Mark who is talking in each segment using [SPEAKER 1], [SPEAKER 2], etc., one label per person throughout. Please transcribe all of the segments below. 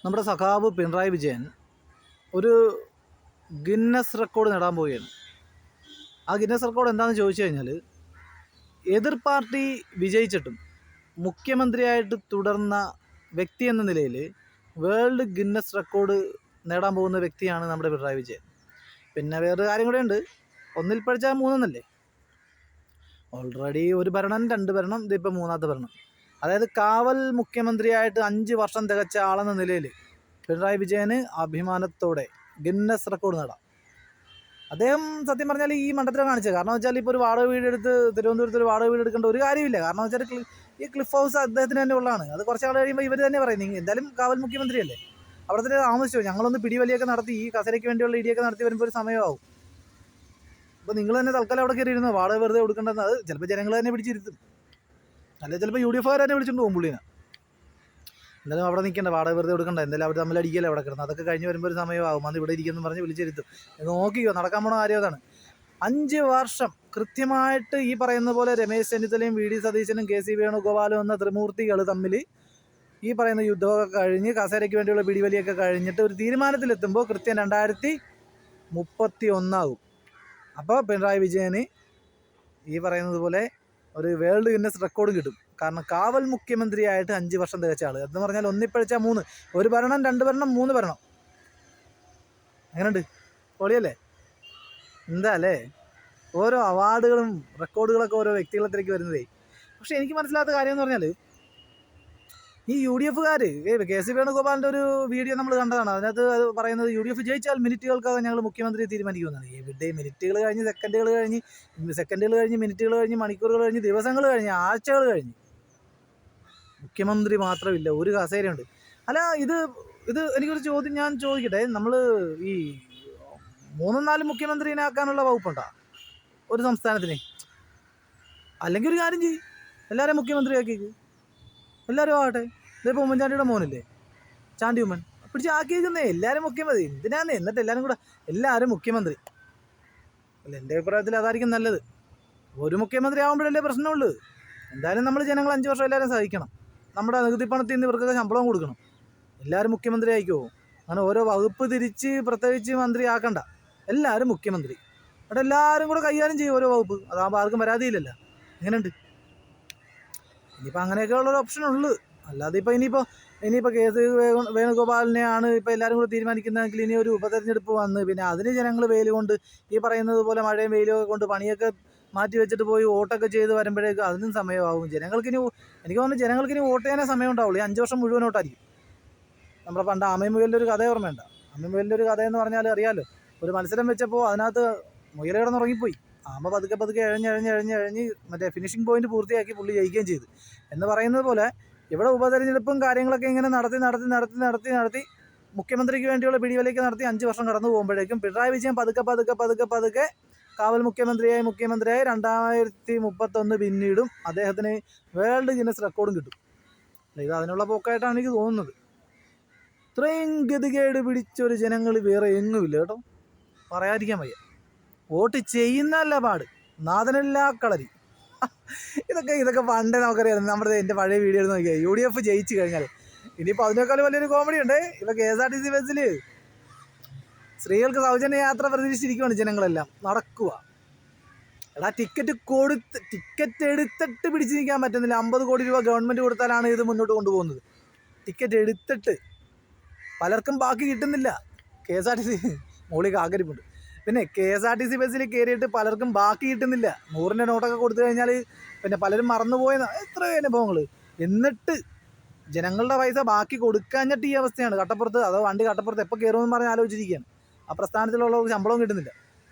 [SPEAKER 1] നമ്മുടെ സഖാവ് പിണറായി വിജയൻ ഒരു ഗിന്നസ് റെക്കോർഡ് നേടാൻ പോവുകയാണ്. ആ ഗിന്നസ് റെക്കോർഡ് എന്താണെന്ന് ചോദിച്ചു കഴിഞ്ഞാൽ, എതിർ പാർട്ടി വിജയിച്ചിട്ടും മുഖ്യമന്ത്രിയായിട്ട് തുടർന്ന വ്യക്തി എന്ന നിലയിൽ വേൾഡ് ഗിന്നസ് റെക്കോർഡ് നേടാൻ പോകുന്ന വ്യക്തിയാണ് നമ്മുടെ പിണറായി വിജയൻ. പിന്നെ വേറൊരു കാര്യം കൂടെ ഉണ്ട്, ഒന്നിൽ പഠിച്ചാൽ മൂന്നെന്നല്ലേ. ഓൾറെഡി ഒരു ഭരണം, രണ്ട് ഭരണം, ഇതിപ്പോൾ മൂന്നാമത്തെ ഭരണം. അതായത് കാവൽ മുഖ്യമന്ത്രിയായിട്ട് 5 വർഷം തികച്ച ആളെന്ന നിലയിൽ പിണറായി വിജയന് അഭിമാനത്തോടെ ഗിന്നസ് റെക്കോർഡ് നേടാം. അദ്ദേഹം സത്യം പറഞ്ഞാൽ ഈ മണ്ഡലത്തിലാണ് കാണിച്ചത്. കാരണം വെച്ചാൽ ഇപ്പോൾ ഒരു വാടക വീടെടുത്ത് തിരുവനന്തപുരത്ത് ഒരു വാടക വീടെടുക്കേണ്ട ഒരു കാര്യമില്ല. കാരണം വെച്ചാൽ ഈ ക്ലിഫ് ഹൗസ് അദ്ദേഹത്തിന് തന്നെ ഉള്ളതാണ്. അത് കുറച്ച് ആൾ കഴിയുമ്പോൾ ഇവർ തന്നെ പറയും, നിങ്ങൾ എന്തായാലും കാവൽ മുഖ്യമന്ത്രിയല്ലേ, അവിടെ തന്നെ താമസിച്ചോ, ഞങ്ങളൊന്ന് പിടിവലിയൊക്കെ നടത്തി ഈ കസരയ്ക്ക് വേണ്ടിയുള്ള ഇടിയൊക്കെ നടത്തി വരുമ്പോൾ ഒരു സമയമാവും. അപ്പോൾ നിങ്ങൾ തന്നെ തൽക്കാലം അവിടെ കയറിയിരുന്നോ, വാടക വെറുതെ കൊടുക്കേണ്ടത്. അത് ചിലപ്പോൾ ജനങ്ങൾ തന്നെ പിടിച്ചിരുത്തും, അല്ലെങ്കിൽ ചിലപ്പോൾ UDF തന്നെ വിളിച്ചുകൊണ്ട് പോകും പുള്ളിനെ. എന്തായാലും അവിടെ നിൽക്കേണ്ട, വാടക വെറുതെ കൊടുക്കണ്ട, എന്തായാലും അവർ തമ്മിൽ അടിക്കല്ലേ അവിടെ കിടന്ന്. അതൊക്കെ കഴിഞ്ഞ് വരുമ്പോൾ ഒരു സമയമാകും. അത് ഇവിടെ ഇരിക്കുന്നു പറഞ്ഞ് വിളിച്ചിരുത്തും. നോക്കിയോ, നടക്കാൻ പോണ കാര്യം അതാണ്. 5 വർഷം കൃത്യമായിട്ട് ഈ പറയുന്ന പോലെ രമേശ് ചെന്നിത്തലയും VD സതീശനും KC വേണുഗോപാലും എന്ന ത്രിമൂർത്തികൾ തമ്മിൽ ഈ പറയുന്ന യുദ്ധമൊക്കെ കഴിഞ്ഞ് കസേരയ്ക്ക് വേണ്ടിയുള്ള പിടിവലിയൊക്കെ കഴിഞ്ഞിട്ട് ഒരു തീരുമാനത്തിലെത്തുമ്പോൾ കൃത്യം 2031 ആകും. അപ്പോൾ പിണറായി വിജയന് ഈ പറയുന്നത് പോലെ ഒരു വേൾഡ് ഗിന്നസ് റെക്കോർഡ് കിട്ടും. കാരണം കാവൽ മുഖ്യമന്ത്രിയായിട്ട് 5 വർഷം തികച്ച ആൾ എന്ന് പറഞ്ഞാൽ ഒന്നിപ്പഴിച്ചാൽ 3, ഒരു ഭരണം, 2 ഭരണം, 3 ഭരണം. എങ്ങനെയുണ്ട്? പൊളിയല്ലേ? എന്താ അല്ലേ, ഓരോ അവാർഡുകളും റെക്കോർഡുകളൊക്കെ ഓരോ വ്യക്തികളത്തിലേക്ക് വരുന്നതേ. പക്ഷെ എനിക്ക് മനസ്സിലാത്ത കാര്യം എന്ന് പറഞ്ഞാൽ, ഈ UDF KC വേണുഗോപാലിൻ്റെ ഒരു വീഡിയോ നമ്മൾ കണ്ടതാണ്. അതിനകത്ത് അത് പറയുന്നത് UDF ജയിച്ചാൽ മിനിറ്റുകൾക്കകം ഞങ്ങൾ മുഖ്യമന്ത്രി തീരുമാനിക്കുമെന്നാണ്. എവിടെ മിനിറ്റുകൾ കഴിഞ്ഞ് സെക്കൻഡുകൾ കഴിഞ്ഞ് മിനിറ്റുകൾ കഴിഞ്ഞ് മണിക്കൂറുകൾ കഴിഞ്ഞ് ദിവസങ്ങൾ കഴിഞ്ഞ് ആഴ്ചകൾ കഴിഞ്ഞ് മുഖ്യമന്ത്രി മാത്രമില്ല, ഒരു കസേരയുണ്ട്. അല്ല, ഇത് എനിക്കൊരു ചോദ്യം ഞാൻ ചോദിക്കട്ടെ. നമ്മൾ ഈ 3-4 മുഖ്യമന്ത്രീനെ ആക്കാനുള്ള വകുപ്പുണ്ടോ ഒരു സംസ്ഥാനത്തിന്? അല്ലെങ്കിൽ ഒരു കാര്യം ചെയ്യും, എല്ലാവരും മുഖ്യമന്ത്രിയാക്കിക്ക്, എല്ലാവരും ആകട്ടെ. ഇതിപ്പോൾ ഉമ്മൻചാണ്ടിയുടെ മോനില്ലേ, ചാണ്ടി ഉമ്മൻ, പിടിച്ച് ആക്കിയിരിക്കുന്നേ എല്ലാവരും മുഖ്യമന്ത്രി. എന്തിനാന്ന്? എന്നിട്ട് എല്ലാവരും മുഖ്യമന്ത്രി അല്ല, എൻ്റെ അഭിപ്രായത്തിൽ അതായിരിക്കും നല്ലത്. ഒരു മുഖ്യമന്ത്രി ആകുമ്പോഴല്ലേ പ്രശ്നമുള്ളൂ. എന്തായാലും നമ്മൾ ജനങ്ങൾ 5 വർഷം എല്ലാവരും സഹിക്കണം. നമ്മുടെ നികുതി പണത്തിൽ നിന്ന് ഇവർക്കൊക്കെ ശമ്പളം കൊടുക്കണം. എല്ലാവരും മുഖ്യമന്ത്രി ആയിക്കോ. അങ്ങനെ ഓരോ വകുപ്പ് തിരിച്ച് പ്രത്യേകിച്ച് മന്ത്രി ആക്കണ്ട, എല്ലാവരും മുഖ്യമന്ത്രി. അവിടെ എല്ലാവരും കൂടെ കൈകാര്യം ചെയ്യും ഓരോ വകുപ്പ്. അതാകുമ്പോൾ ആർക്കും പരാതിയില്ലല്ലോ. എങ്ങനെയുണ്ട്? ഇനിയിപ്പോൾ അങ്ങനെയൊക്കെ ഉള്ളൊരു ഓപ്ഷൻ ഉള്ളു. അല്ലാതെ ഇനിയിപ്പോൾ KC വേണുഗോപാലിനെയാണ് ഇപ്പോൾ എല്ലാവരും കൂടെ തീരുമാനിക്കുന്നതെങ്കിൽ ഇനി ഒരു ഉപതെരഞ്ഞെടുപ്പ് വന്ന് പിന്നെ അതിന് ജനങ്ങൾ വെയിൽ കൊണ്ട് ഈ പറയുന്നത് പോലെ മഴയും വെയിലും ഒക്കെ കൊണ്ട് പണിയൊക്കെ മാറ്റി വെച്ചിട്ട് പോയി വോട്ടൊക്കെ ചെയ്ത് വരുമ്പോഴേക്കും അതിനും സമയമാകും. എനിക്ക് തോന്നുന്നു ജനങ്ങൾക്കിനി വോട്ട് ചെയ്യാനേ സമയം ഉണ്ടാവുള്ളൂ. 5 വർഷം മുഴുവൻ വോട്ടായിരിക്കും. നമ്മുടെ പണ്ട് അമ്മമുയലിൻ്റെ ഒരു കഥ ഓർമ്മയുണ്ട? അമ്മമുയലിൻ്റെ ഒരു കഥയെന്ന് പറഞ്ഞാൽ അറിയാമല്ലോ. ഒരു മത്സരം വെച്ചപ്പോൾ അതിനകത്ത് മുയൽ കിടന്നുറങ്ങിപ്പോയി. ആമ പതുക്കെ എഴഞ്ഞ് മറ്റേ ഫിനിഷിംഗ് പോയിന്റ് പൂർത്തിയാക്കി പുള്ളി ജയിക്കുകയും ചെയ്തു. എന്ന് പറയുന്നത് പോലെ ഇവിടെ ഉപതെരഞ്ഞെടുപ്പും കാര്യങ്ങളൊക്കെ ഇങ്ങനെ നടത്തി മുഖ്യമന്ത്രിക്ക് വേണ്ടിയുള്ള പിടിവലിയൊക്കെ നടത്തി 5 വർഷം കടന്നു പോകുമ്പോഴേക്കും പിണറായി വിജയൻ പതുക്കെ കാവൽ മുഖ്യമന്ത്രിയായി 2031 പിന്നീടും അദ്ദേഹത്തിന് വേൾഡ് ഗിന്നസ് റെക്കോർഡും കിട്ടും. ഇത് അതിനുള്ള പോക്കായിട്ടാണ് എനിക്ക് തോന്നുന്നത്. ഇത്രയും ഗതികേട് പിടിച്ചൊരു ജനങ്ങൾ വേറെ എങ്ങുമില്ല കേട്ടോ, പറയാതിരിക്കാൻ വയ്യ. വോട്ട് ചെയ്യുന്നതല്ല പാട്, നാഥനെല്ലാ കളരി. ഇതൊക്കെ പണ്ടേ നമുക്കറിയാം. എൻ്റെ പഴയ വീഡിയോ നോക്കിയാൽ UDF ജയിച്ചു കഴിഞ്ഞാൽ ഇനിയിപ്പോൾ അതിനേക്കാളും വലിയൊരു കോമഡി ഉണ്ട്. ഇപ്പോൾ KSRTC ബസ്സിൽ സ്ത്രീകൾക്ക് സൗജന്യ യാത്ര പ്രതീക്ഷിച്ചിരിക്കുകയാണ് ജനങ്ങളെല്ലാം. നടക്കുക എടാ, ടിക്കറ്റ് എടുത്തിട്ട് പിടിച്ച് നിൽക്കാൻ പറ്റുന്നില്ല. 50 കോടി രൂപ ഗവൺമെൻറ് കൊടുത്താലാണ് ഇത് മുന്നോട്ട് കൊണ്ടുപോകുന്നത്. ടിക്കറ്റ് എടുത്തിട്ട് പലർക്കും ബാക്കി കിട്ടുന്നില്ല. KSRTC മോളിക്ക് ആഗ്രഹമുണ്ട്. പിന്നെ KSRTC ബസ്സിൽ കയറിയിട്ട് പലർക്കും ബാക്കി കിട്ടുന്നില്ല. 100-ൻ്റെ നോട്ടൊക്കെ കൊടുത്തു കഴിഞ്ഞാൽ പിന്നെ പലരും മറന്നുപോയെന്ന എത്രയോ അനുഭവങ്ങൾ. എന്നിട്ട് ജനങ്ങളുടെ പൈസ ബാക്കി കൊടുക്കാഞ്ഞിട്ട് ഈ അവസ്ഥയാണ്. കട്ടപ്പുറത്ത് അതോ വണ്ടി കട്ടപ്പുറത്ത് എപ്പോൾ കയറുമെന്ന് പറഞ്ഞ് ആലോചിച്ചിരിക്കുകയാണ്. ആ പ്രസ്ഥാനത്തിലുള്ളവർക്ക് ശമ്പളവും കിട്ടുന്നില്ല.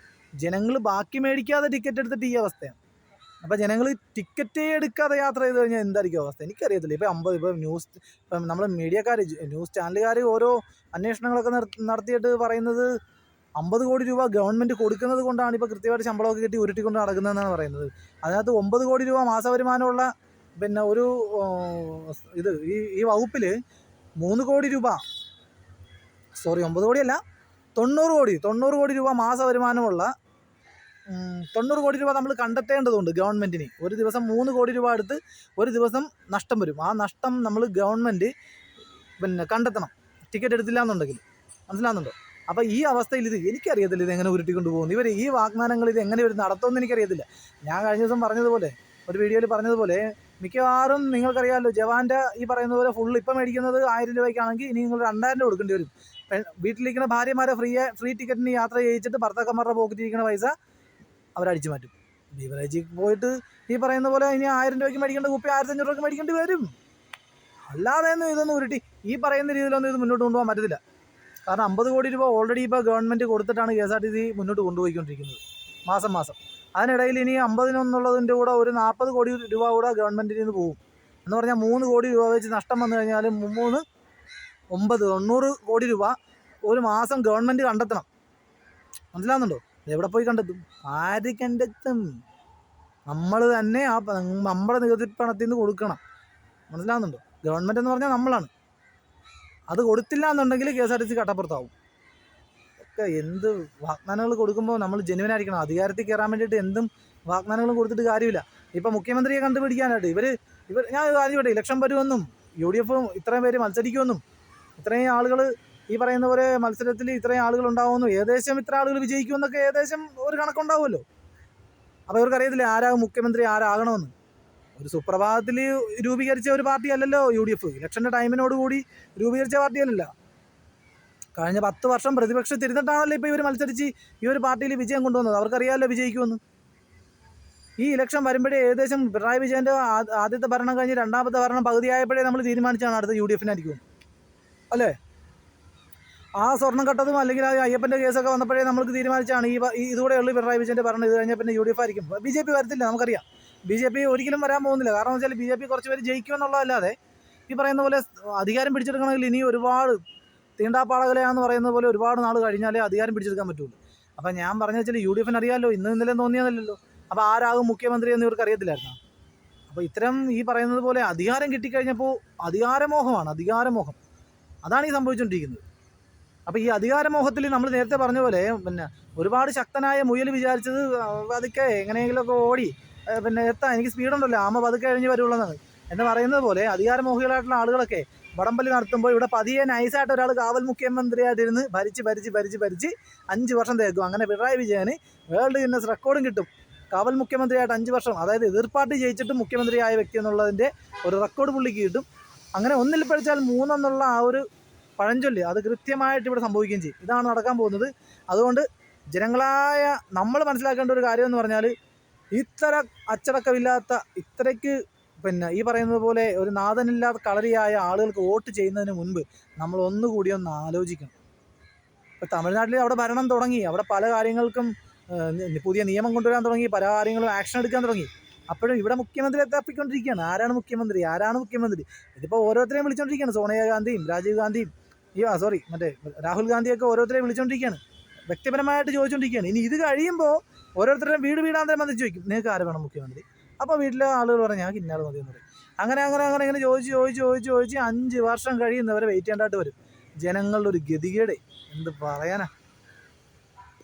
[SPEAKER 1] ജനങ്ങൾ ബാക്കി മേടിക്കാതെ ടിക്കറ്റ് എടുത്തിട്ട് ഈ അവസ്ഥയാണ്. അപ്പോൾ ജനങ്ങൾ ടിക്കറ്റേ എടുക്കാതെ യാത്ര ചെയ്ത് കഴിഞ്ഞാൽ എന്തായിരിക്കും അവസ്ഥ എനിക്കറിയത്തില്ല. ഇപ്പോൾ നമ്മൾ മീഡിയക്കാർ, ന്യൂസ് ചാനലുകാർ ഓരോ അന്വേഷണങ്ങളൊക്കെ നടത്തിയിട്ട് പറയുന്നത് 50 കോടി രൂപ ഗവൺമെൻറ് കൊടുക്കുന്നത് കൊണ്ടാണ് ഇപ്പോൾ കൃത്യമായിട്ട് ശമ്പളമൊക്കെ കിട്ടി ഉരുട്ടിക്കൊണ്ട് നടക്കുന്നതെന്നാണ് പറയുന്നത്. അതിനകത്ത് 9 കോടി രൂപ മാസവരുമാനമുള്ള പിന്നെ ഒരു ഈ വകുപ്പിൽ 3 കോടി രൂപ 9 കോടിയല്ല 90 കോടി രൂപ മാസവരുമാനമുള്ള 90 കോടി രൂപ നമ്മൾ കണ്ടെത്തേണ്ടതുണ്ട് ഗവൺമെൻറ്റിന്. ഒരു ദിവസം 3 കോടി രൂപ എടുത്ത് ഒരു ദിവസം നഷ്ടം വരും. ആ നഷ്ടം നമ്മൾ ഗവൺമെൻറ് കണ്ടെത്തണം. ടിക്കറ്റ് എടുത്തില്ല എന്നുണ്ടെങ്കിൽ. മനസ്സിലാകുന്നുണ്ടോ? അപ്പോൾ ഈ അവസ്ഥയിൽ ഇത് എനിക്കറിയത്തില്ല ഇതെങ്ങനെ ഉരുട്ടിക്കൊണ്ട് പോകുന്നു ഇവർ. ഈ വാഗ്ദാനങ്ങൾ ഇത് എങ്ങനെ ഇവർ നടത്തുമെന്ന് എനിക്കറിയത്തില്ല. ഞാൻ കഴിഞ്ഞ ദിവസം പറഞ്ഞതുപോലെ, ഒരു വീഡിയോയിൽ പറഞ്ഞതുപോലെ, മിക്കവാറും നിങ്ങൾക്കറിയാമല്ലോ ജവാൻ്റെ ഈ പറയുന്ന പോലെ ഫുൾ ഇപ്പം മേടിക്കുന്നത് 1000 രൂപയ്ക്കാണെങ്കിൽ ഇനി നിങ്ങൾ 2000 രൂപ കൊടുക്കേണ്ടി വരും. വീട്ടിലിരിക്കുന്ന ഭാര്യമാരെ ഫ്രീ ടിക്കറ്റിന് യാത്ര ചെയ്യിച്ചിട്ട് ഭർത്താക്കന്മാരുടെ പോക്കറ്റിരിക്കുന്ന പൈസ അവരടിച്ചു മാറ്റും. ബീവറേജിൽ പോയിട്ട് ഈ പറയുന്ന പോലെ ഇനി 1000 രൂപയ്ക്ക് മേടിക്കേണ്ട കുപ്പി 1500 രൂപയ്ക്ക് മേടിക്കേണ്ടി വരും. അല്ലാതെ ഒന്നും ഇതൊന്നും ഉരുട്ടി ഈ പറയുന്ന രീതിയിലൊന്നും ഇത് മുന്നോട്ട് കൊണ്ടുപോകാൻ പറ്റത്തില്ല. കാരണം 50 കോടി രൂപ ഓൾറെഡി ഇപ്പോൾ ഗവൺമെൻറ് കൊടുത്തിട്ടാണ് KSRTC മുന്നോട്ട് കൊണ്ടുപോയിക്കൊണ്ടിരിക്കുന്നത് മാസം. അതിനിടയിൽ ഇനി 50 കൂടെ ഒരു 40 കോടി രൂപ കൂടെ ഗവൺമെൻറ്റിൽ നിന്ന് പോകും. എന്ന് പറഞ്ഞാൽ 3 കോടി രൂപ വെച്ച് നഷ്ടം വന്നു കഴിഞ്ഞാൽ 90 കോടി രൂപ ഒരു മാസം ഗവൺമെൻറ് കണ്ടെത്തണം. മനസ്സിലാകുന്നുണ്ടോ? എവിടെ പോയി കണ്ടെത്തും? ആര് കണ്ടെത്തും? നമ്മൾ തന്നെ നമ്മുടെ നികുതി പണത്തിൽ നിന്ന് കൊടുക്കണം. മനസ്സിലാകുന്നുണ്ടോ? ഗവൺമെൻറ് എന്ന് പറഞ്ഞാൽ നമ്മളാണ്. അത് കൊടുത്തില്ല എന്നുണ്ടെങ്കിൽ KSRTC കട്ടപ്പുറത്താവും. ഒക്കെ എന്ത് വാഗ്ദാനങ്ങൾ കൊടുക്കുമ്പോൾ നമ്മൾ ജെന്യുവനായിരിക്കണം. അധികാരത്തിൽ കയറാൻ വേണ്ടിയിട്ട് എന്തും വാഗ്ദാനങ്ങളും കൊടുത്തിട്ട് കാര്യമില്ല. ഇപ്പം മുഖ്യമന്ത്രിയെ കണ്ടുപിടിക്കാനായിട്ട് ഇവർ ഞാൻ കാര്യമായിട്ട് ഇലക്ഷൻ വരുമെന്നും UDF ഇത്രയും പേര് മത്സരിക്കുമെന്നും ഇത്രയും ആളുകൾ ഈ പറയുന്ന പോലെ മത്സരത്തിൽ ഇത്രയും ആളുകൾ ഉണ്ടാവുമെന്നും ഏകദേശം ഇത്ര ആളുകൾ വിജയിക്കുമെന്നൊക്കെ ഏകദേശം ഒരു കണക്കുണ്ടാവുമല്ലോ. അപ്പോൾ ഇവർക്കറിയത്തില്ല ആരാകും മുഖ്യമന്ത്രി, ആരാകണമെന്ന്. ഒരു സുപ്രഭാതത്തിൽ രൂപീകരിച്ച ഒരു പാർട്ടി അല്ലല്ലോ UDF. ഇലക്ഷൻ്റെ ടൈമിനോടുകൂടി രൂപീകരിച്ച പാർട്ടിയല്ലല്ലോ. കഴിഞ്ഞ 10 വർഷം പ്രതിപക്ഷത്തിരുന്നിട്ടാണല്ലോ ഇപ്പോൾ ഇവർ മത്സരിച്ച് ഈ ഒരു പാർട്ടിയിൽ വിജയം കൊണ്ടുവന്നത്. അവർക്കറിയാമല്ലോ വിജയിക്കുമെന്ന്. ഈ ഇലക്ഷൻ വരുമ്പോഴേ ഏകദേശം പിണറായി വിജയൻ്റെ ആദ്യത്തെ ഭരണം കഴിഞ്ഞ് രണ്ടാമത്തെ ഭരണം പകുതിയായപ്പോഴേ നമ്മൾ തീരുമാനിച്ചാണ് അടുത്ത UDF-നായിരിക്കും അല്ലേ? ആ സ്വർണ്ണം കട്ടതും അല്ലെങ്കിൽ ആ അയ്യപ്പൻ്റെ കേസൊക്കെ വന്നപ്പോഴേ നമ്മൾക്ക് തീരുമാനിച്ചാണ് ഇതുകൂടെ ഉള്ളു പിണറായി വിജയൻ്റെ ഭരണം, ഇത് കഴിഞ്ഞാൽ പിന്നെ UDF ആയിരിക്കും. BJP വരത്തില്ല, നമുക്കറിയാം. BJP ഒരിക്കലും വരാൻ പോകുന്നില്ല. കാരണം എന്ന് വെച്ചാൽ BJP കുറച്ച് പേര് ജയിക്കുമെന്നുള്ളതല്ലാതെ ഈ പറയുന്ന പോലെ അധികാരം പിടിച്ചെടുക്കണമെങ്കിൽ ഇനി ഒരുപാട് തീണ്ടാപ്പാടകലയാന്ന് പറയുന്നത് പോലെ ഒരുപാട് നാൾ കഴിഞ്ഞാലേ അധികാരം പിടിച്ചെടുക്കാൻ പറ്റുള്ളൂ. അപ്പം ഞാൻ പറഞ്ഞു വെച്ചാൽ UDF-ന് അറിയാമല്ലോ, ഇന്നലെ തോന്നിയതല്ലല്ലോ. അപ്പോൾ ആരാകും മുഖ്യമന്ത്രി എന്ന് ഇവർക്ക് അറിയത്തില്ലായിരുന്നു. അപ്പോൾ ഇത്തരം ഈ പറയുന്നത് പോലെ അധികാരം കിട്ടിക്കഴിഞ്ഞപ്പോൾ അധികാരമോഹമാണ്, അധികാരമോഹം. അതാണ് ഈ സംഭവിച്ചുകൊണ്ടിരിക്കുന്നത്. അപ്പോൾ ഈ അധികാരമോഹത്തിൽ നമ്മൾ നേരത്തെ പറഞ്ഞ പോലെ പിന്നെ ഒരുപാട് ശക്തനായ മുയൽ വിചാരിച്ചത് പതുക്കെ എങ്ങനെയെങ്കിലുമൊക്കെ ഓടി പിന്നെ എനിക്ക് സ്പീഡുണ്ടല്ലോ ആമ പതുക്കെ കഴിഞ്ഞ് വരുള്ളതാണ് എന്ന് പറയുന്നത് പോലെ അധികാരമോഹികളായിട്ടുള്ള ആളുകളൊക്കെ വടംവലി നടത്തുമ്പോൾ ഇവിടെ പതിയെ നൈസായിട്ട് ഒരാൾ കാവൽ മുഖ്യമന്ത്രിയായിട്ടിരുന്ന് ഭരിച്ച് 5 വർഷം തേക്കും. അങ്ങനെ പിണറായി വിജയന് വേൾഡ് ഗിന്നസ് റെക്കോർഡും കിട്ടും. കാവൽ മുഖ്യമന്ത്രിയായിട്ട് 5 വർഷം, അതായത് എതിർപ്പാർട്ടി ജയിച്ചിട്ട് മുഖ്യമന്ത്രിയായ വ്യക്തി എന്നുള്ളതിൻ്റെ ഒരു റെക്കോർഡ് പുള്ളിക്ക് കിട്ടും. അങ്ങനെ ഒന്നിൽ പഠിച്ചാൽ 3 എന്നുള്ള ആ ഒരു പഴഞ്ചൊല്ല് അത് കൃത്യമായിട്ട് ഇവിടെ സംഭവിക്കുകയും ചെയ്യും. ഇതാണ് നടക്കാൻ പോകുന്നത്. അതുകൊണ്ട് ജനങ്ങളായ നമ്മൾ മനസ്സിലാക്കേണ്ട ഒരു കാര്യം എന്ന് പറഞ്ഞാൽ ഇത്ര അച്ചടക്കമില്ലാത്ത ഇത്രയ്ക്ക് പിന്നെ ഈ പറയുന്നത് പോലെ ഒരു നാഥനില്ലാത്ത കളരിയായ ആളുകൾക്ക് വോട്ട് ചെയ്യുന്നതിന് മുൻപ് നമ്മൾ ഒന്നുകൂടി ഒന്ന് ആലോചിക്കണം. ഇപ്പോൾ തമിഴ്നാട്ടിൽ അവിടെ ഭരണം തുടങ്ങി, അവിടെ പല കാര്യങ്ങൾക്കും പുതിയ നിയമം കൊണ്ടുവരാൻ തുടങ്ങി, പല കാര്യങ്ങളും ആക്ഷൻ എടുക്കാൻ തുടങ്ങി. അപ്പോഴും ഇവിടെ മുഖ്യമന്ത്രിയെ തപ്പിക്കൊണ്ടിരിക്കുകയാണ്. ആരാണ് മുഖ്യമന്ത്രി? ഇതിപ്പോൾ ഓരോരുത്തരെയും വിളിച്ചുകൊണ്ടിരിക്കുകയാണ്. സോണിയാഗാന്ധിയും രാജീവ് ഗാന്ധിയും രാഹുൽ ഗാന്ധിയൊക്കെ ഓരോരുത്തരെയും വിളിച്ചുകൊണ്ടിരിക്കുകയാണ്, വ്യക്തിപരമായിട്ട് ചോദിച്ചുകൊണ്ടിരിക്കുകയാണ്. ഇനി ഇത് കഴിയുമ്പോൾ ഓരോരുത്തരുടെയും വീടാന്തരം വന്ന് ചോദിക്കും, നിങ്ങൾക്ക് ആര് വേണം മുഖ്യമന്ത്രി? അപ്പോൾ വീട്ടിലെ ആളുകൾ പറഞ്ഞാൽ ഞങ്ങൾക്ക് ഇന്നാൾ മതി എന്ന് പറയും. അങ്ങനെ ഇങ്ങനെ ചോദിച്ച് 5 വർഷം കഴിയുന്നവരെ വെയിറ്റ് ചെയ്യേണ്ടതായിട്ട് വരും. ജനങ്ങളുടെ ഒരു ഗതികേട് എന്ത് പറയാനാ.